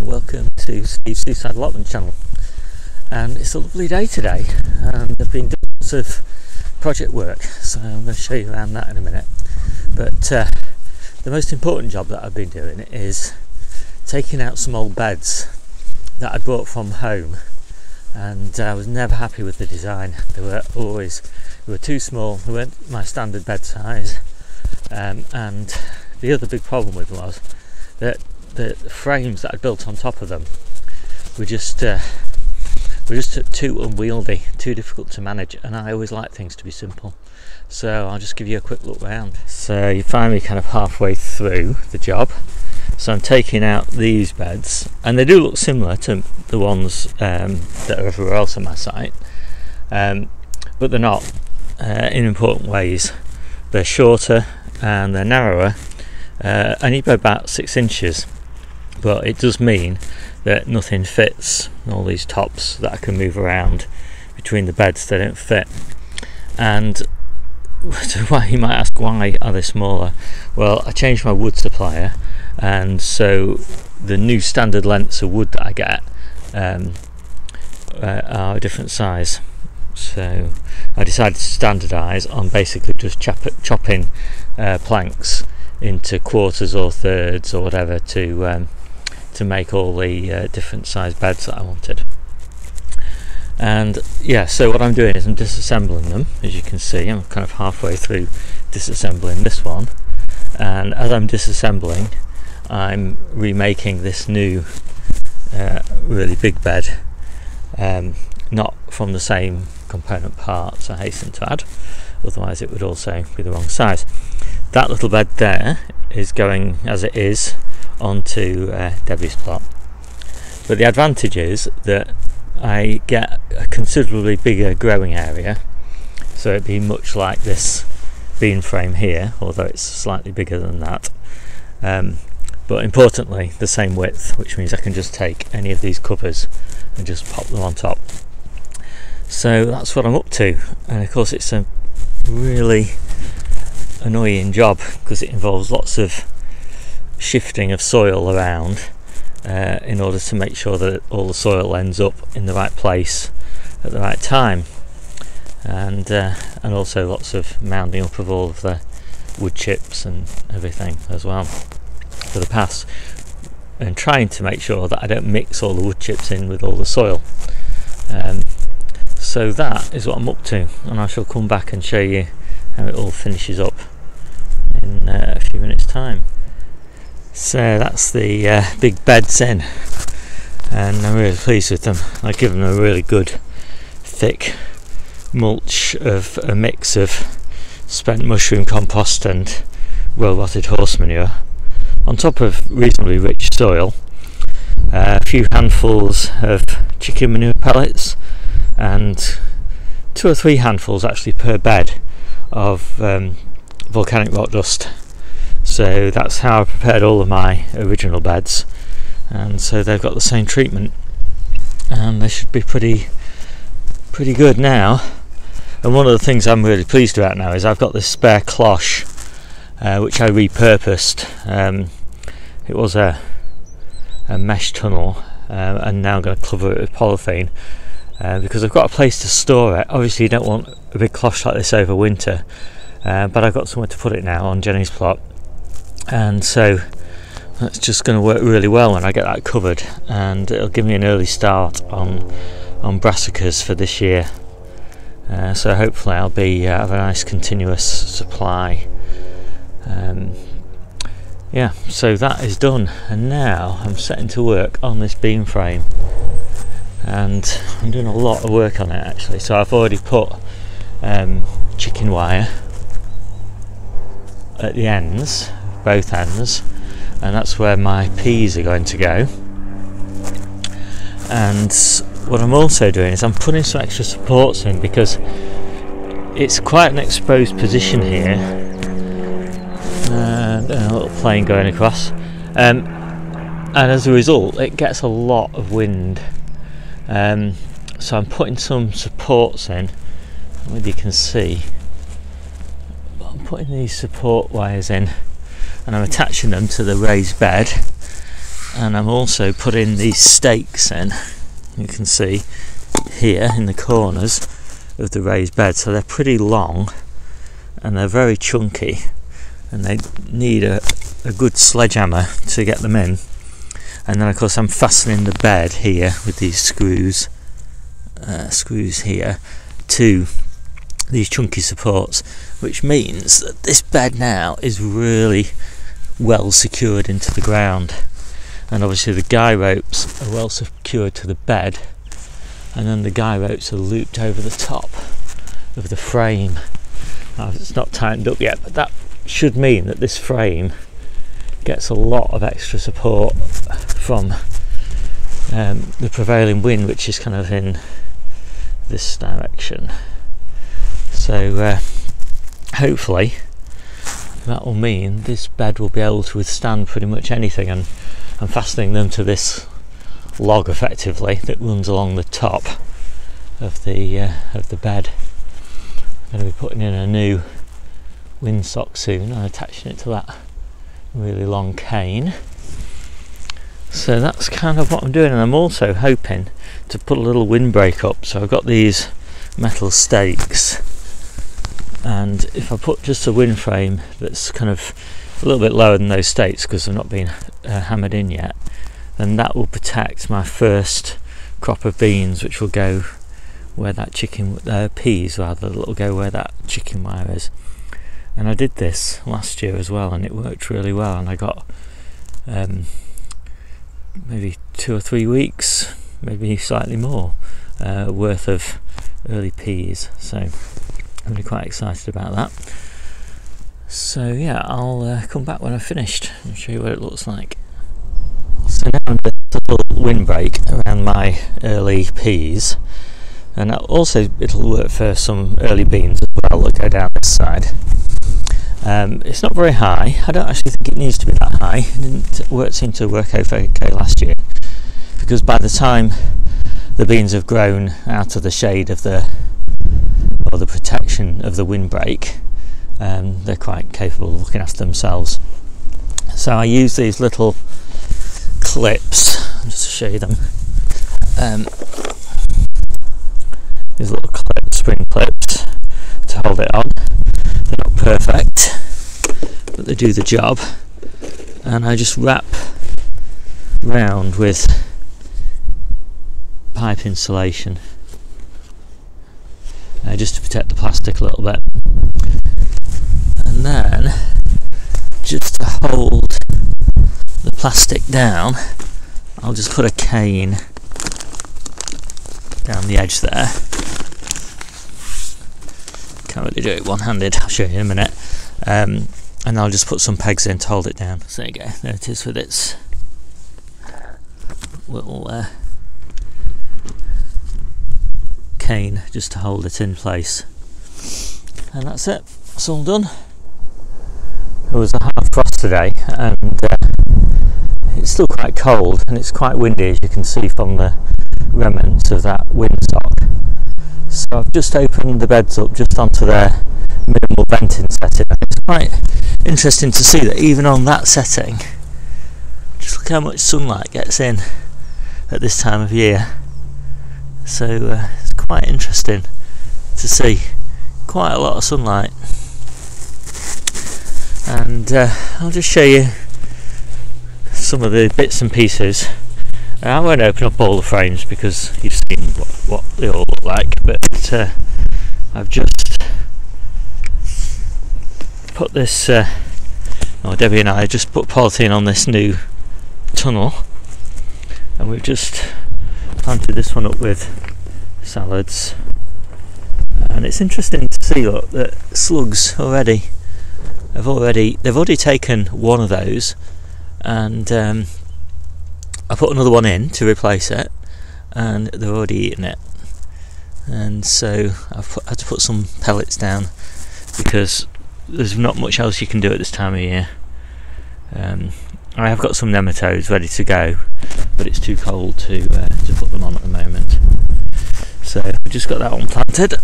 welcome to Steve's Seaside Allotment channel. And it's a lovely day today, and I've been doing lots of project work, so I'm going to show you around that in a minute. But the most important job that I've been doing is taking out some old beds that I brought from home, and I was never happy with the design. They were too small, they weren't my standard bed size, and the other big problem with them was that the frames that I built on top of them were just too unwieldy, too difficult to manage, and I always like things to be simple. So I'll just give you a quick look round. So you find me kind of halfway through the job. So I'm taking out these beds, and they do look similar to the ones that are everywhere else on my site, but they're not in important ways. They're shorter and they're narrower, only by about 6 inches, but it does mean that nothing fits. All these tops that I can move around between the beds, they don't fit. And why, you might ask, why are they smaller? Well, I changed my wood supplier, and so the new standard lengths of wood that I get are a different size. So I decided to standardise on basically just chopping planks into quarters or thirds or whatever to make all the different size beds that I wanted. And yeah, so what I'm doing is I'm disassembling them. As you can see, I'm kind of halfway through disassembling this one, and as I'm disassembling, I'm remaking this new really big bed, not from the same component parts, I hasten to add, otherwise it would also be the wrong size. That little bed there is going as it is onto Debbie's plot, but the advantage is that I get a considerably bigger growing area, so it'd be much like this beam frame here, although it's slightly bigger than that, but importantly the same width, which means I can just take any of these covers and just pop them on top. So that's what I'm up to, and of course it's a really annoying job because it involves lots of shifting of soil around in order to make sure that all the soil ends up in the right place at the right time, and also lots of mounding up of all of the wood chips and everything as well for the paths, and trying to make sure that I don't mix all the wood chips in with all the soil. So that is what I'm up to, and I shall come back and show you how it all finishes up in a few minutes time. So that's the big beds in, and I'm really pleased with them. I've given them a really good thick mulch of a mix of spent mushroom compost and well rotted horse manure on top of reasonably rich soil, a few handfuls of chicken manure pellets, and 2 or 3 handfuls actually per bed of volcanic rock dust. So that's how I prepared all of my original beds, and so they've got the same treatment, and they should be pretty good now. And one of the things I'm really pleased about now is I've got this spare cloche which I repurposed. It was a mesh tunnel, and now I'm going to cover it with polythene because I've got a place to store it. Obviously you don't want a big cloche like this over winter, but I've got somewhere to put it now on Jennie's plot, and so that's just going to work really well when I get that covered, and it'll give me an early start on brassicas for this year. So hopefully I'll have a nice continuous supply. Yeah, so that is done, and now I'm setting to work on this beam frame, and I'm doing a lot of work on it actually. So I've already put chicken wire at the ends, both ends, and that's where my peas are going to go. And what I'm also doing is I'm putting some extra supports in because it's quite an exposed position here. A little plane going across, and as a result it gets a lot of wind, so I'm putting some supports in. Whether you can see, but I'm putting these support wires in, and I'm attaching them to the raised bed, and I'm also putting these stakes in, you can see here in the corners of the raised bed. So they're pretty long and they're very chunky, and they need a good sledgehammer to get them in. And then of course I'm fastening the bed here with these screws here to these chunky supports, which means that this bed now is really well secured into the ground. And obviously the guy ropes are well secured to the bed, and then the guy ropes are looped over the top of the frame. Now, it's not tightened up yet, but that should mean that this frame gets a lot of extra support from the prevailing wind, which is kind of in this direction. So hopefully that will mean this bed will be able to withstand pretty much anything. And I'm fastening them to this log effectively that runs along the top of the bed. I'm going to be putting in a new windsock soon and attaching it to that really long cane. So that's kind of what I'm doing, and I'm also hoping to put a little windbreak up. So I've got these metal stakes, and if I put just a wind frame that's kind of a little bit lower than those stakes because they've not been hammered in yet, then that will protect my first crop of beans, which will go where that peas rather, that will go where that chicken wire is. And I did this last year as well, and it worked really well, and I got maybe 2 or 3 weeks, maybe slightly more, worth of early peas. So I'm really quite excited about that. So yeah, I'll come back when I've finished and show you what it looks like. So now I'm doing a little windbreak around my early peas, and also it'll work for some early beans as well that go down this side. It's not very high. I don't actually think it needs to be that high. It seemed to work okay last year, because by the time the beans have grown out of the shade of the protection of the windbreak, they're quite capable of looking after themselves. So I use these little clips, just to show you them. These little spring clips to hold it on. They're not perfect, but they do the job. And I just wrap round with pipe insulation, just to protect the plastic a little bit. And then, just to hold the plastic down, I'll just put a cane down the edge there. Can't really do it one-handed, I'll show you in a minute. And I'll just put some pegs in to hold it down. So there you go, there it is with its little cane just to hold it in place. And that's it, it's all done. There was a hard frost today, and it's still quite cold and it's quite windy, as you can see from the remnants of that windsock. So I've just opened the beds up just onto their minimal venting setting. It's quite interesting to see that even on that setting, just look how much sunlight gets in at this time of year. So it's quite interesting to see quite a lot of sunlight. And I'll just show you some of the bits and pieces. I won't open up all the frames because you've seen what they all look like, but I've just put this, Debbie and I just put polythene on this new tunnel, and we've just planted this one up with salads. And it's interesting to see, look, that slugs they've already taken one of those, and I put another one in to replace it, and they're already eating it. And so I've had to put some pellets down because there's not much else you can do at this time of year. I have got some nematodes ready to go, but it's too cold to put them on at the moment. So I've just got that one planted.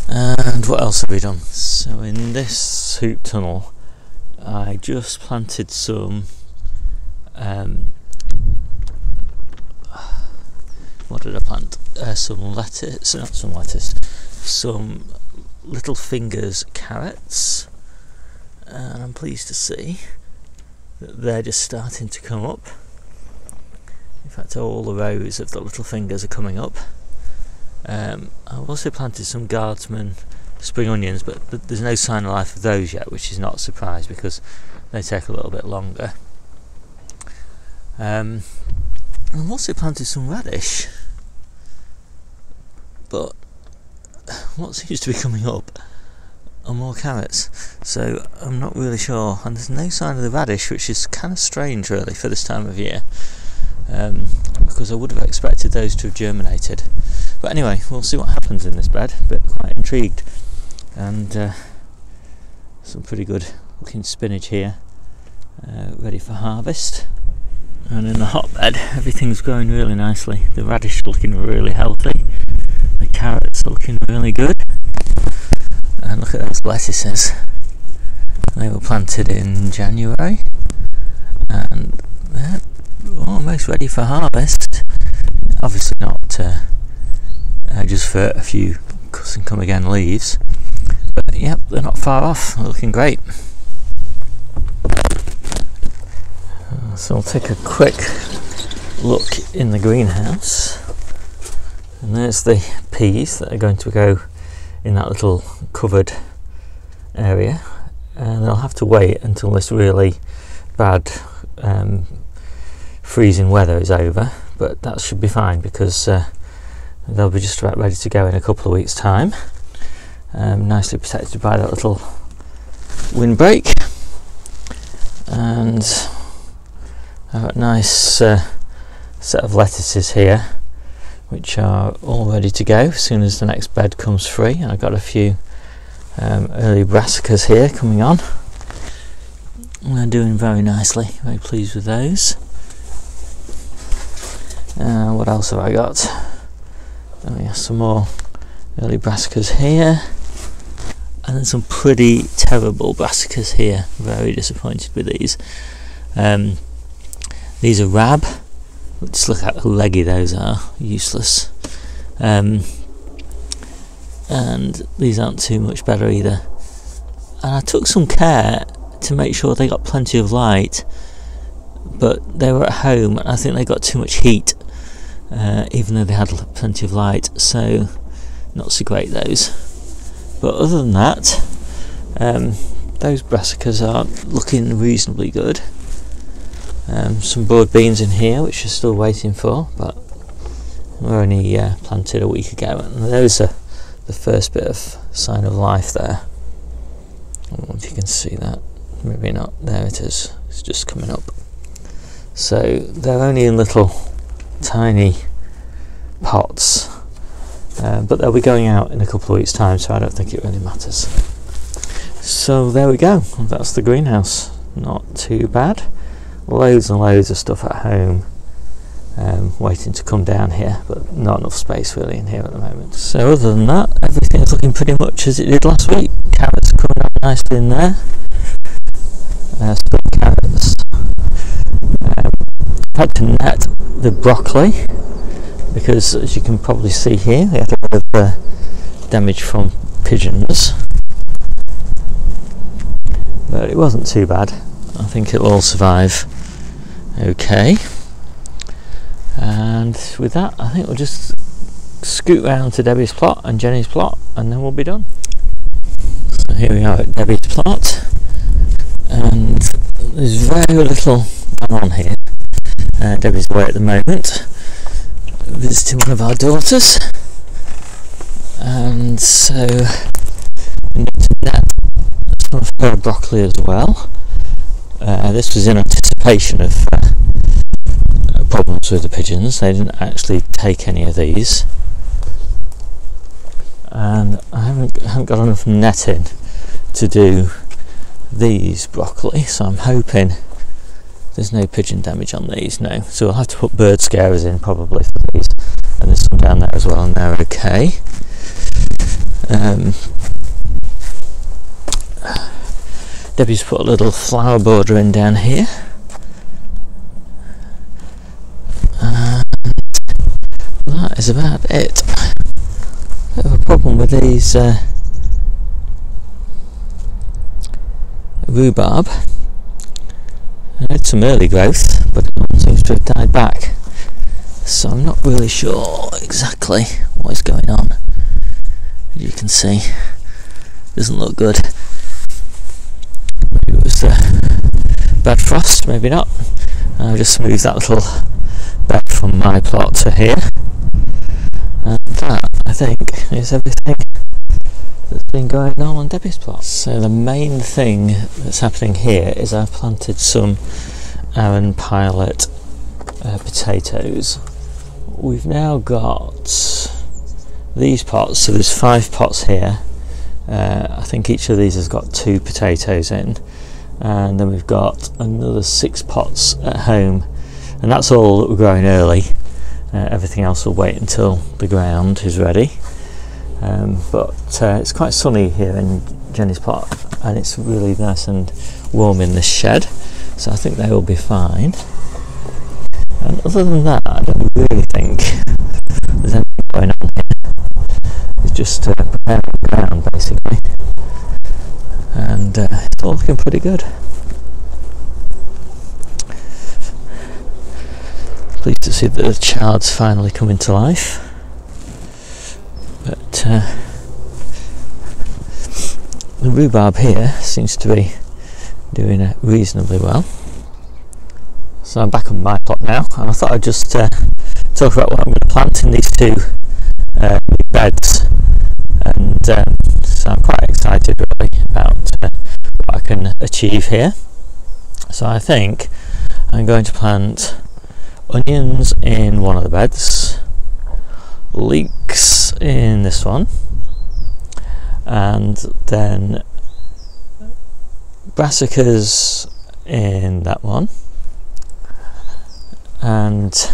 And what else have we done? So in this hoop tunnel, I just planted some what did I plant? Some lettuce, not some lettuce, some little fingers carrots, and I'm pleased to see that they're just starting to come up. In fact, all the rows of the little fingers are coming up. I've also planted some guardsman spring onions, but there's no sign of life of those yet, which is not a surprise because they take a little bit longer. I've also planted some radish, but what seems to be coming up are more carrots, so I'm not really sure, and there's no sign of the radish, which is kind of strange really for this time of year, because I would have expected those to have germinated. But anyway, we'll see what happens in this bed. But quite intrigued, and some pretty good looking spinach here, ready for harvest. And in the hotbed, everything's growing really nicely. The radish looking really healthy, the carrots are looking really good, and look at those lettuces. They were planted in January, and they're almost ready for harvest. Obviously not just for a few cuss and come again leaves, but yep, they're not far off. They're looking great. So I'll take a quick look in the greenhouse, and there's the peas that are going to go in that little covered area, and they'll have to wait until this really bad freezing weather is over, but that should be fine because they'll be just about ready to go in a couple of weeks' time, nicely protected by that little windbreak. And I've got a nice set of lettuces here which are all ready to go as soon as the next bed comes free. I've got a few early brassicas here coming on, and they're doing very nicely. Very pleased with those. What else have I got? Oh yeah, some more early brassicas here, and then some pretty terrible brassicas here. Very disappointed with these. These are rab. Just look at how leggy those are. Useless. And these aren't too much better either. And I took some care to make sure they got plenty of light, but they were at home and I think they got too much heat, even though they had plenty of light, so not so great those. But other than that, those brassicas are looking reasonably good. Some broad beans in here which we're still waiting for, but were only planted a week ago, and those are the first bit of sign of life there. I don't know if you can see that, maybe not. There it is, it's just coming up. So they're only in little tiny pots, but they'll be going out in a couple of weeks' time, so I don't think it really matters. So there we go, that's the greenhouse. Not too bad. Loads and loads of stuff at home, waiting to come down here, but not enough space really in here at the moment. So other than that, everything's looking pretty much as it did last week. Carrots are coming up nicely in there. Some carrots. I've had to net the broccoli because, as you can probably see here, we had a bit of damage from pigeons, but it wasn't too bad. I think it'll all survive okay. And with that, I think we'll just scoot round to Debbie's plot and Jenny's plot, and then we'll be done. So here we are at Debbie's plot, and there's very little going on here. Debbie's away at the moment, visiting one of our daughters, and so we need to net some of her broccoli as well. This was in anticipation of problems with the pigeons. They didn't actually take any of these, and I haven't got enough netting to do these broccoli, so I'm hoping there's no pigeon damage on these now. So I'll have to put bird scarers in probably for these, and there's some down there as well, and they're okay. Debbie's put a little flower border in down here. And that is about it. Bit of a problem with these rhubarb. I had some early growth, but it seems to have died back. So I'm not really sure exactly what is going on. As you can see, doesn't look good. Maybe it was bad frost, maybe not. I'll just smooth that little bed from my plot to here. And that, I think, is everything that's been going on Debbie's plot. So the main thing that's happening here is I've planted some Aaron Pilot potatoes. We've now got these pots, so there's 5 pots here. I think each of these has got 2 potatoes in, and then we've got another 6 pots at home, and that's all that we're growing early. Everything else will wait until the ground is ready. But it's quite sunny here in Jennie's plot, and it's really nice and warm in this shed, so I think they will be fine. And other than that, I don't really think there's anything going on here. It's just preparing the ground basically, and it's all looking pretty good. Pleased to see that the chard's finally coming to life. But the rhubarb here seems to be doing reasonably well. So I'm back on my plot now, and I thought I'd just talk about what I'm going to plant in these 2 beds. And so I'm quite excited really about what I can achieve here. So I think I'm going to plant onions in one of the beds, leeks in this one, and then brassicas in that one, and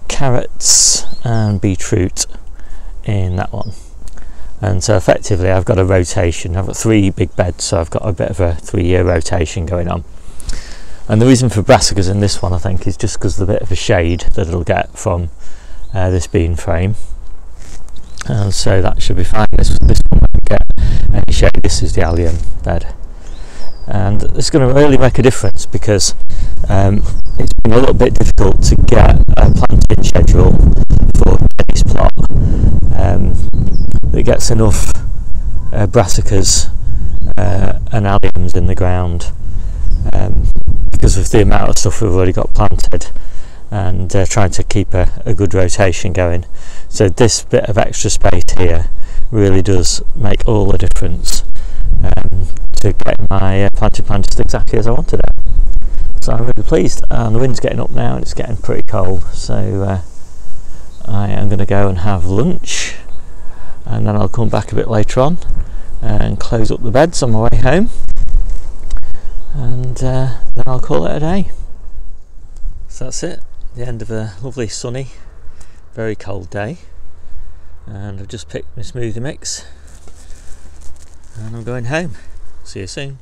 carrots and beetroot in that one. And so effectively I've got a rotation. I've got 3 big beds, so I've got a bit of a 3-year rotation going on. And the reason for brassicas in this one, I think, is just because of the bit of a shade that it'll get from this bean frame, and so that should be fine. This one won't get any shade. This is the allium bed, and it's going to really make a difference because it's been a little bit difficult to get a planting schedule for Jennie's plot that gets enough brassicas and alliums in the ground, because of the amount of stuff we've already got planted, and trying to keep a good rotation going. So this bit of extra space here really does make all the difference to getting my planted plants exactly as I wanted it. So I'm really pleased, and the wind's getting up now and it's getting pretty cold, so I am going to go and have lunch, and then I'll come back a bit later on and close up the beds on my way home, and then I'll call it a day. So that's it, the end of a lovely sunny, very cold day, and I've just picked my smoothie mix and I'm going home. See you soon.